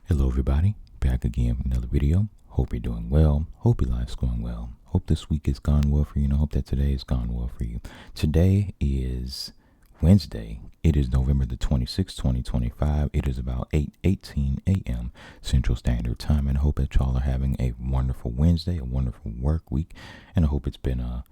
Hello everybody, back again with another video. Hope you're doing well. Hope your life's going well. Hope this week has gone well for you, and I hope that today has gone well for you. Today is Wednesday. It is November the 26th, 2025. It is about 8:18 a.m. Central Standard Time, and I hope that y'all are having a wonderful Wednesday, a wonderful work week, and I hope it's been a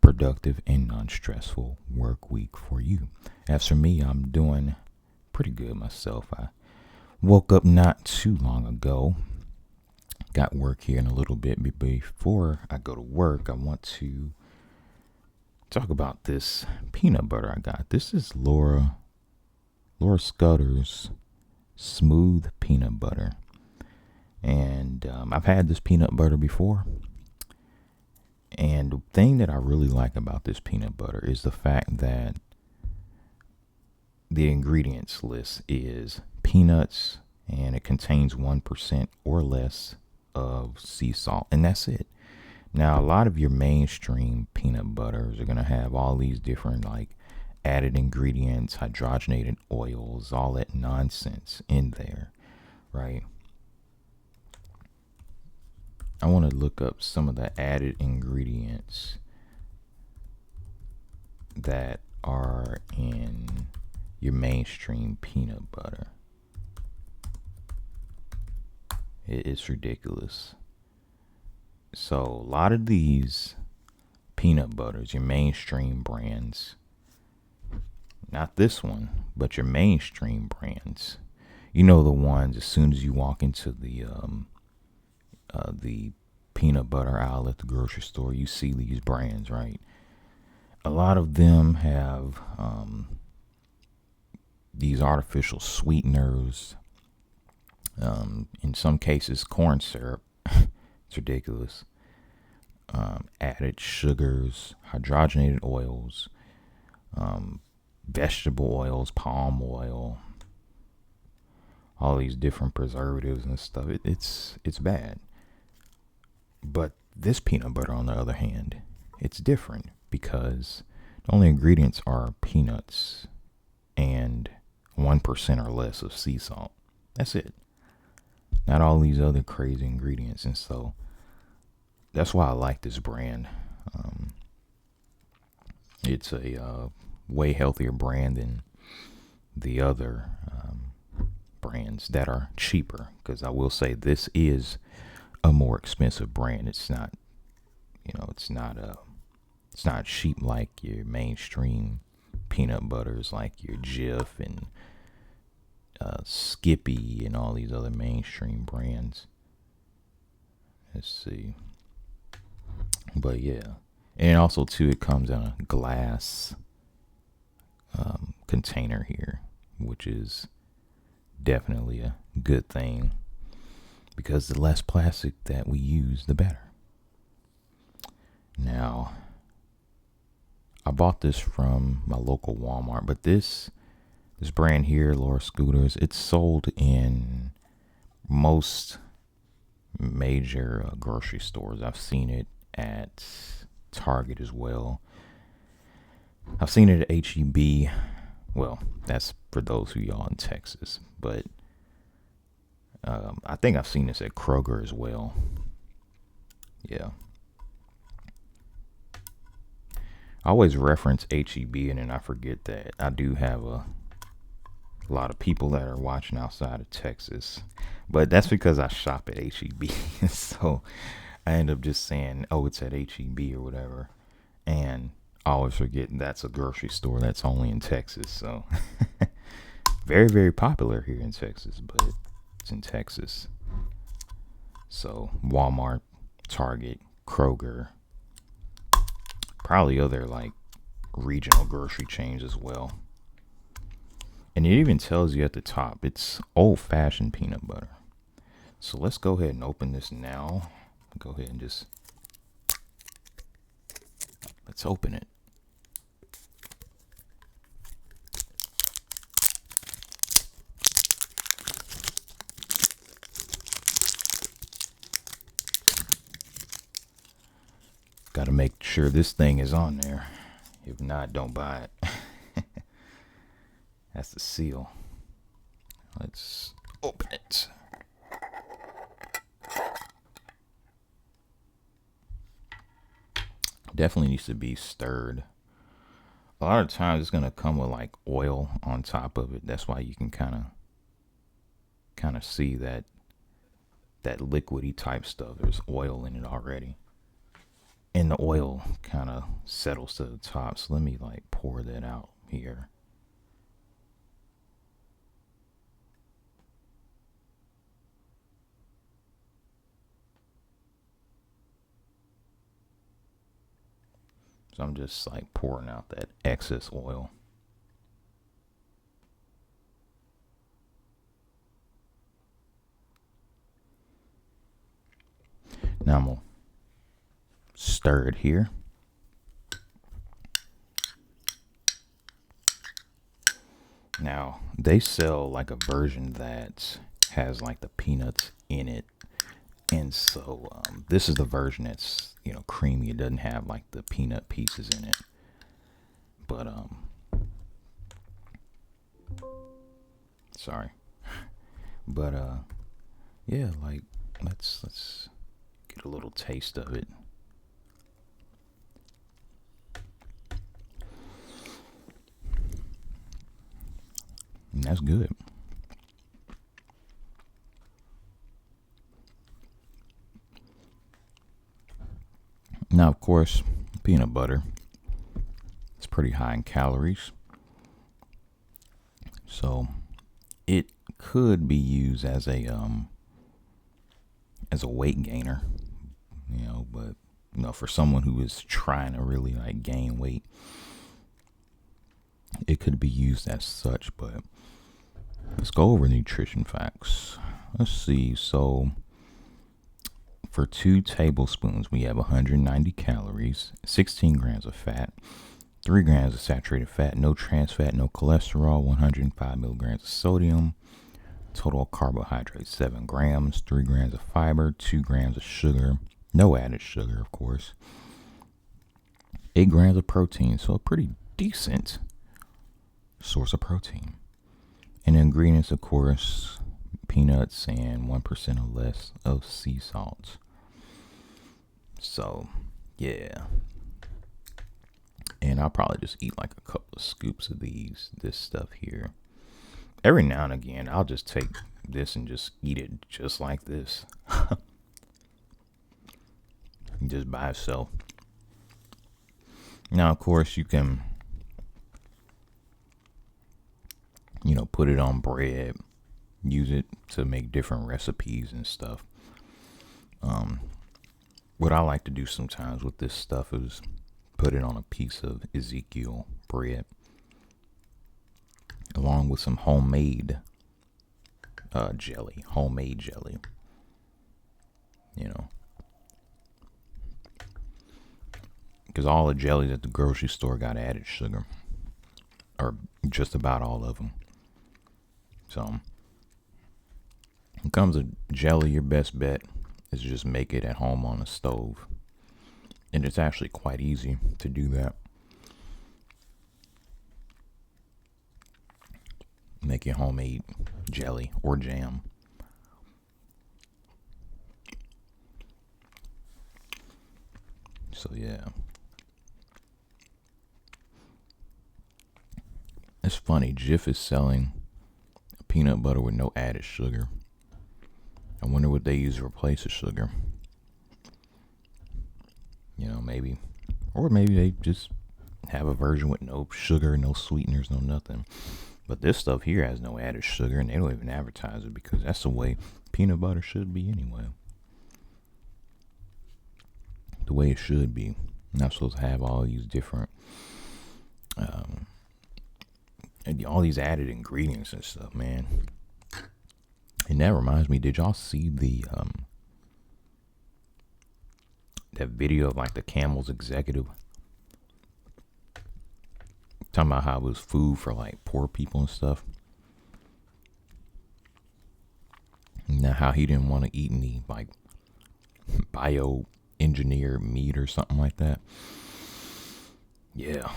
productive and non-stressful work week for you. As for me, I'm doing pretty good myself. I woke up not too long ago. Got work here in a little bit. Before I go to work, I want to talk about this peanut butter I got. This is Laura Scudder's smooth peanut butter. And I've had this peanut butter before. And the thing that I really like about this peanut butter is the fact that the ingredients list is peanuts, and it contains 1% or less of sea salt, and that's it. Now, a lot of your mainstream peanut butters are going to have all these different like added ingredients, hydrogenated oils, all that nonsense in there, right? I want to look up some of the added ingredients that are in your mainstream peanut butter. It's ridiculous. So a lot of these peanut butters, your mainstream brands, not this one, but your mainstream brands, you know, the ones as soon as you walk into the peanut butter aisle at the grocery store, you see these brands, right? A lot of them have these artificial sweeteners, in some cases corn syrup. It's ridiculous. Added sugars, hydrogenated oils, vegetable oils, palm oil, all these different preservatives and stuff. It's bad. But this peanut butter, on the other hand, it's different because the only ingredients are peanuts and 1% or less of sea salt. That's it. Not all these other crazy ingredients. And so that's why I like this brand. It's a way healthier brand than the other brands that are cheaper. Because I will say this is a more expensive brand. It's not, it's not cheap like your mainstream peanut butters, like your Jif and Skippy and all these other mainstream brands. Let's see. But yeah. And also too, it comes in a glass container here, which is definitely a good thing, because the less plastic that we use, the better. Now, I bought this from my local Walmart, but this brand here, Laura Scudder's, it's sold in most major grocery stores. I've seen it at Target as well. I've seen it at H-E-B. Well, that's for those of y'all in Texas, but I think I've seen this at Kroger as well. Yeah. I always reference H-E-B, and then I forget that I do have a lot of people that are watching outside of Texas, but that's because I shop at H-E-B. So I end up just saying, oh, it's at H-E-B or whatever, and I always forget that's a grocery store that's only in Texas. So very, very popular here in Texas, but it's in Texas. So Walmart, Target, Kroger, probably other like regional grocery chains as well. And it even tells you at the top, it's old-fashioned peanut butter. So let's go ahead and open this now. Go ahead and let's open it. Got to make sure this thing is on there. If not, don't buy it. That's the seal. Let's Open it. Definitely needs to be stirred. A lot of times it's gonna come with like oil on top of it. That's why you can kind of see that liquidy type stuff. There's oil in it already, and the oil kind of settles to the top. So let me like pour that out here. So I'm just like pouring out that excess oil. Now I'm gonna stir it here. Now they sell like a version that has like the peanuts in it, and so this is the version that's, you know, creamy. It doesn't have like the peanut pieces in it, but sorry, but yeah, like let's get a little taste of it. And that's good. Now, of course, peanut butter, it's pretty high in calories, so it could be used as a weight gainer, you know, but you know, for someone who is trying to really like gain weight, it could be used as such. But let's go over nutrition facts. Let's see. So for 2 tablespoons, we have 190 calories, 16 grams of fat, 3 grams of saturated fat, no trans fat, no cholesterol, 105 milligrams of sodium. Total carbohydrates 7 grams, 3 grams of fiber, 2 grams of sugar, no added sugar, of course. 8 grams of protein, so a pretty decent source of protein. And the ingredients, of course, peanuts and 1% or less of sea salt. So, yeah. And I'll probably just eat like a couple of scoops of this stuff here. Every now and again, I'll just take this and just eat it just like this. Just by itself. Now, of course, you can, you know, put it on bread, use it to make different recipes and stuff. What I like to do sometimes with this stuff is put it on a piece of Ezekiel bread, along with some homemade jelly, you know, because all the jellies at the grocery store got added sugar, or just about all of them. So when it comes to jelly, your best bet is just make it at home on the stove, and it's actually quite easy to do that. Make your homemade jelly or jam. So yeah, it's funny. Jif is selling peanut butter with no added sugar. I wonder what they use to replace the sugar. You know, maybe, or maybe they just have a version with no sugar, no sweeteners, no nothing. But this stuff here has no added sugar, and they don't even advertise it because that's the way peanut butter should be anyway. The way it should be. Not supposed to have all these different, all these added ingredients and stuff, man. And that reminds me, did y'all see that video of like the Campbell's executive talking about how it was food for like poor people and stuff? Now how he didn't want to eat any like bio-engineered meat or something like that. Yeah.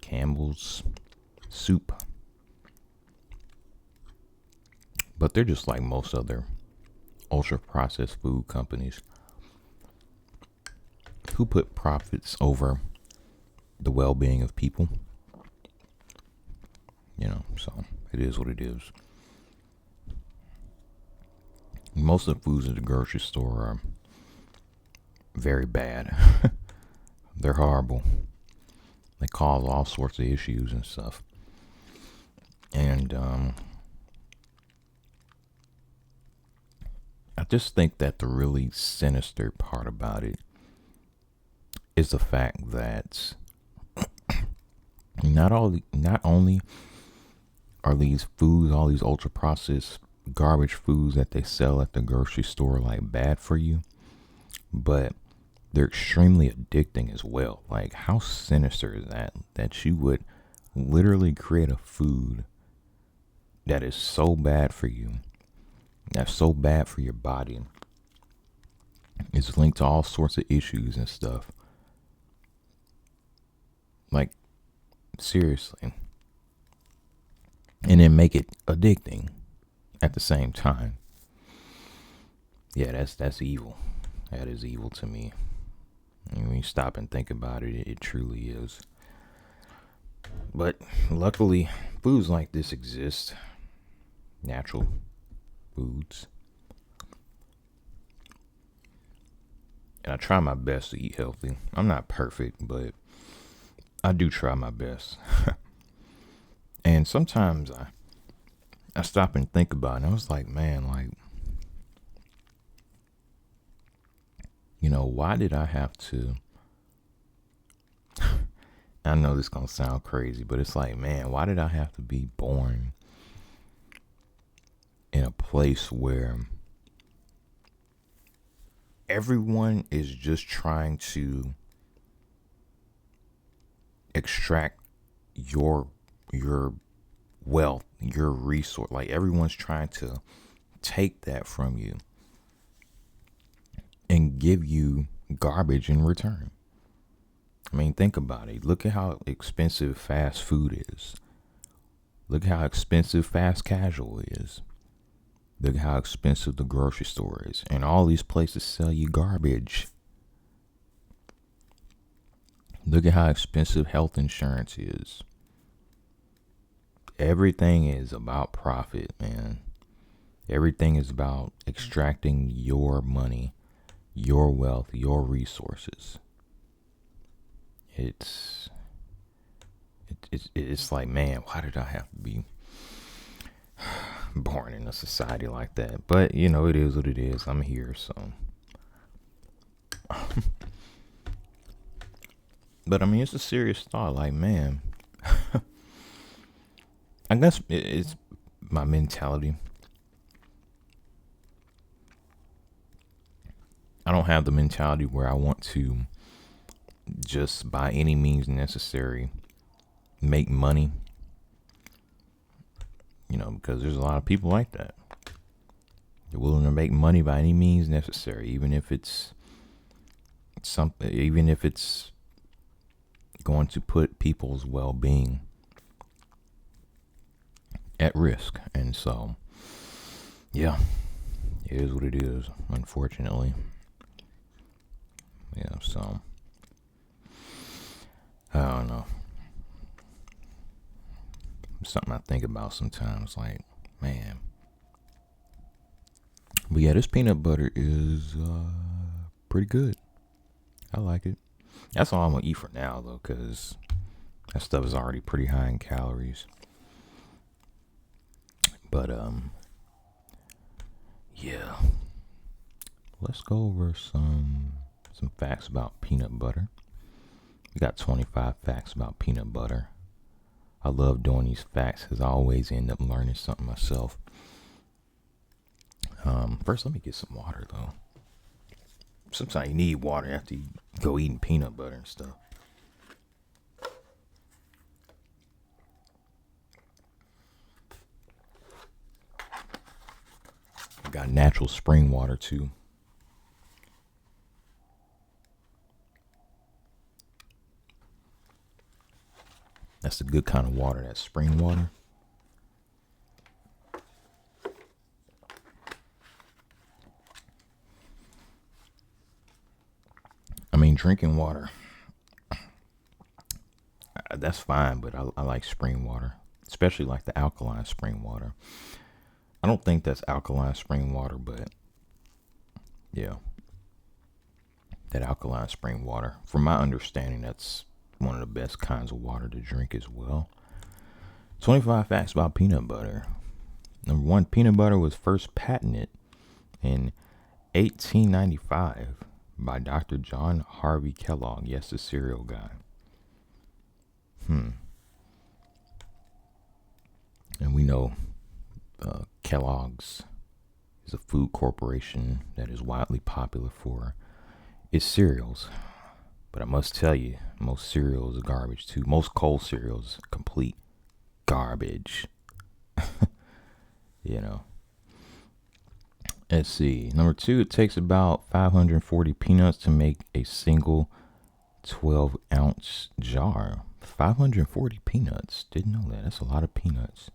Campbell's soup. But they're just like most other ultra processed food companies who put profits over the well-being of people. So it is what it is. Most of the foods at the grocery store are very bad. They're horrible. They cause all sorts of issues and stuff. And I just think that the really sinister part about it is the fact that not only are these foods, all these ultra processed garbage foods that they sell at the grocery store, like bad for you, but they're extremely addicting as well. Like, how sinister is that you would literally create a food that is so bad for you, that's so bad for your body, it's linked to all sorts of issues and stuff. Like, seriously. And then make it addicting at the same time. Yeah, that's evil. That is evil to me. And when you stop and think about it, it truly is. But luckily, foods like this exist. Natural foods. And I try my best to eat healthy. I'm not perfect, but I do try my best. And sometimes I stop and think about it, and I was like, man, like, why did I have to? I know this gonna sound crazy, but it's like, man, why did I have to be born in a place where everyone is just trying to extract your wealth, your resource? Like, everyone's trying to take that from you and give you garbage in return. I mean, think about it. Look at how expensive fast food is. Look at how expensive fast casual is. Look at how expensive the grocery store is. And all these places sell you garbage. Look at how expensive health insurance is. Everything is about profit, man. Everything is about extracting your money, your wealth, your resources. It's like, man, why did I have to be born in a society like that? But, it is what it is. I'm here, so. But, I mean, it's a serious thought. Like, man, I guess it's my mentality. I don't have the mentality where I want to just by any means necessary make money, because there's a lot of people like that. They're willing to make money by any means necessary, even if it's going to put people's well-being at risk. And so, yeah, it is what it is, unfortunately. Yeah, so I don't know. Something I think about sometimes, like, man. But yeah, this peanut butter is pretty good. I like it. That's all I'm gonna eat for now, though, because that stuff is already pretty high in calories. But yeah. Let's go over some facts about peanut butter. We got 25 facts about peanut butter. I love doing these facts because I always end up learning something myself. First, let me get some water, though. Sometimes you need water after you go eating peanut butter and stuff. I got natural spring water, too. That's the good kind of water, that spring water. I mean, drinking water, that's fine, but I like spring water, especially like the alkaline spring water. I don't think that's alkaline spring water, but yeah, that alkaline spring water. From my understanding, that's one of the best kinds of water to drink as well. 25 facts about peanut butter. Number one, peanut butter was first patented in 1895 by Dr. John Harvey Kellogg. Yes, the cereal guy. And we know Kellogg's is a food corporation that is widely popular for its cereals. But I must tell you, most cereals are garbage too. Most cold cereals, complete garbage. You know. Let's see. Number two, it takes about 540 peanuts to make a single 12-ounce jar. 540 peanuts. Didn't know that. That's a lot of peanuts.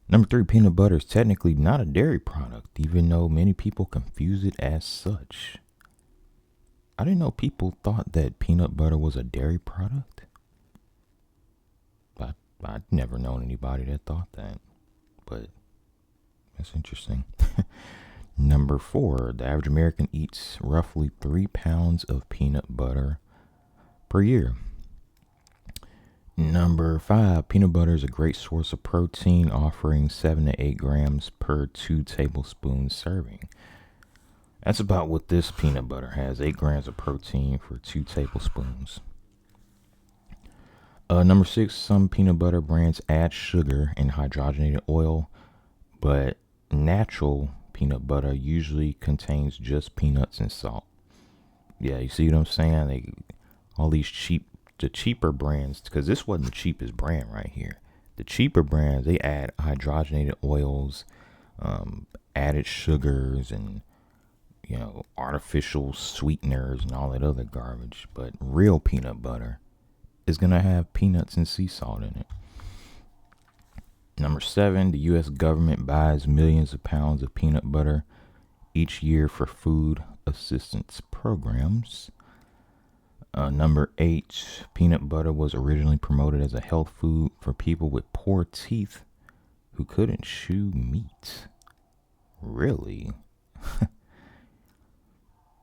Number three, peanut butter is technically not a dairy product, even though many people confuse it as such. I didn't know people thought that peanut butter was a dairy product. I'd never known anybody that thought that, but that's interesting. Number four, the average American eats roughly 3 pounds of peanut butter per year. Number five, peanut butter is a great source of protein, offering 7 to 8 grams per 2 tablespoon serving. That's about what this peanut butter has, 8 grams of protein for 2 tablespoons. Number six, some peanut butter brands add sugar and hydrogenated oil, but natural peanut butter usually contains just peanuts and salt. Yeah, you see what I'm saying? All these the cheaper brands, because this wasn't the cheapest brand right here. The cheaper brands, they add hydrogenated oils, added sugars, and artificial sweeteners and all that other garbage. But real peanut butter is gonna have peanuts and sea salt in it. Number seven, the U.S. government buys millions of pounds of peanut butter each year for food assistance programs. Number eight, peanut butter was originally promoted as a health food for people with poor teeth who couldn't chew meat. Really?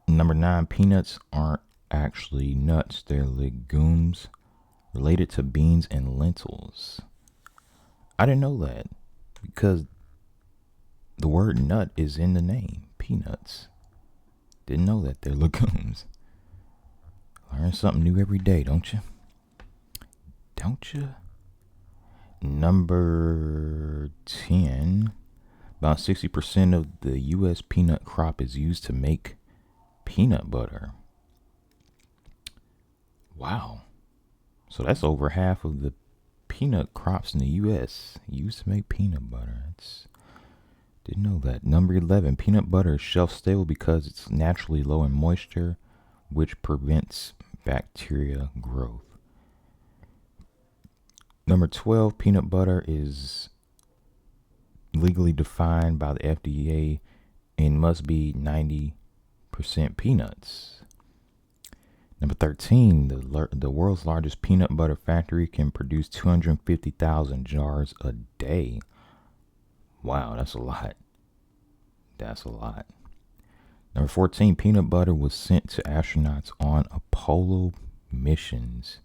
Number nine, peanuts aren't actually nuts, they're legumes related to beans and lentils. I didn't know that because the word nut is in the name, peanuts. Didn't know that they're legumes. Learn something new every day, don't you? Don't you? Number 10, about 60% of the U.S. peanut crop is used to make peanut butter. Wow. So that's over half of the peanut crops in the U.S. used to make peanut butter. Didn't know that. Number 11, peanut butter is shelf stable because it's naturally low in moisture, which prevents bacteria growth. Number 12, peanut butter is legally defined by the FDA and must be 90% peanuts. Number 13, the world's largest peanut butter factory can produce 250,000 jars a day. Wow, that's a lot. That's a lot. Number 14, peanut butter was sent to astronauts on Apollo missions.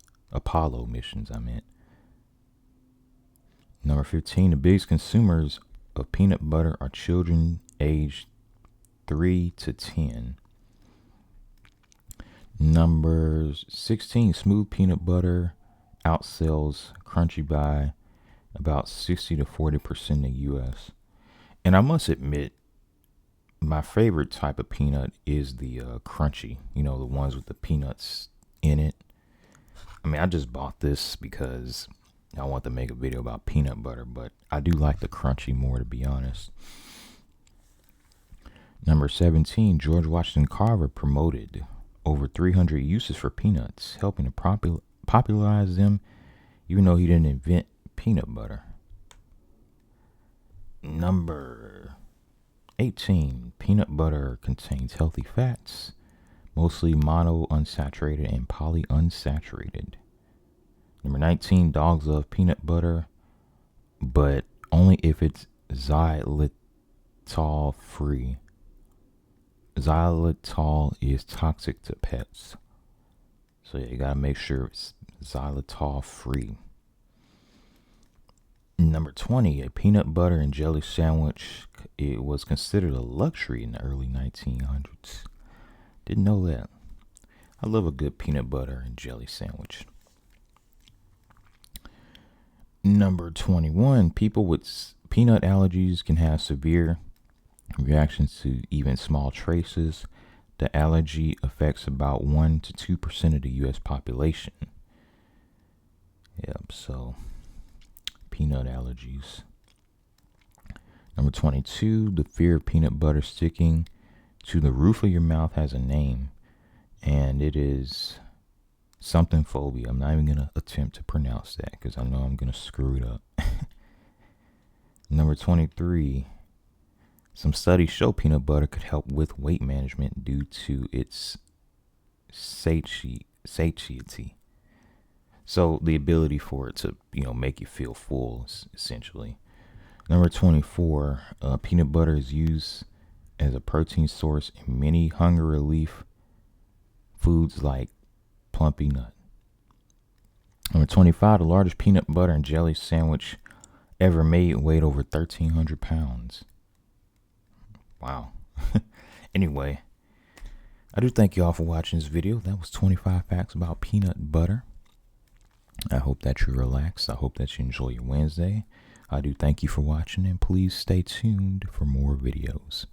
Number 15, the biggest consumers of peanut butter are children aged 3 to 10. Number 16, smooth peanut butter outsells crunchy by about 60 to 40% in the U.S. And I must admit, my favorite type of peanut is the crunchy, the ones with the peanuts in it. I mean, I just bought this because I want to make a video about peanut butter, but I do like the crunchy more, to be honest. Number 17, George Washington Carver promoted over 300 uses for peanuts, helping to popularize them even though he didn't invent peanut butter. Number 18. Peanut butter contains healthy fats, mostly monounsaturated and polyunsaturated. Number 19. Dogs love peanut butter, but only if it's xylitol free. Xylitol is toxic to pets. So you gotta make sure it's xylitol free. Number 20, a peanut butter and jelly sandwich. It was considered a luxury in the early 1900s. Didn't know that. I love a good peanut butter and jelly sandwich. Number 21, people with peanut allergies can have severe reactions to even small traces. The allergy affects about 1 to 2% of the U.S. population. Yep, so peanut allergies. Number 22, the fear of peanut butter sticking to the roof of your mouth has a name, and it is something phobia. I'm not even going to attempt to pronounce that because I know I'm going to screw it up. Number 23, some studies show peanut butter could help with weight management due to its satiety. So the ability for it to, make you feel full, essentially. Number 24, peanut butter is used as a protein source in many hunger relief foods like Plumpy Nut. Number 25, the largest peanut butter and jelly sandwich ever made weighed over 1,300 pounds. Wow. Anyway, I do thank you all for watching this video. That was 25 facts about peanut butter. I hope that you're relaxed. I hope that you enjoy your Wednesday. I do thank you for watching, and please stay tuned for more videos.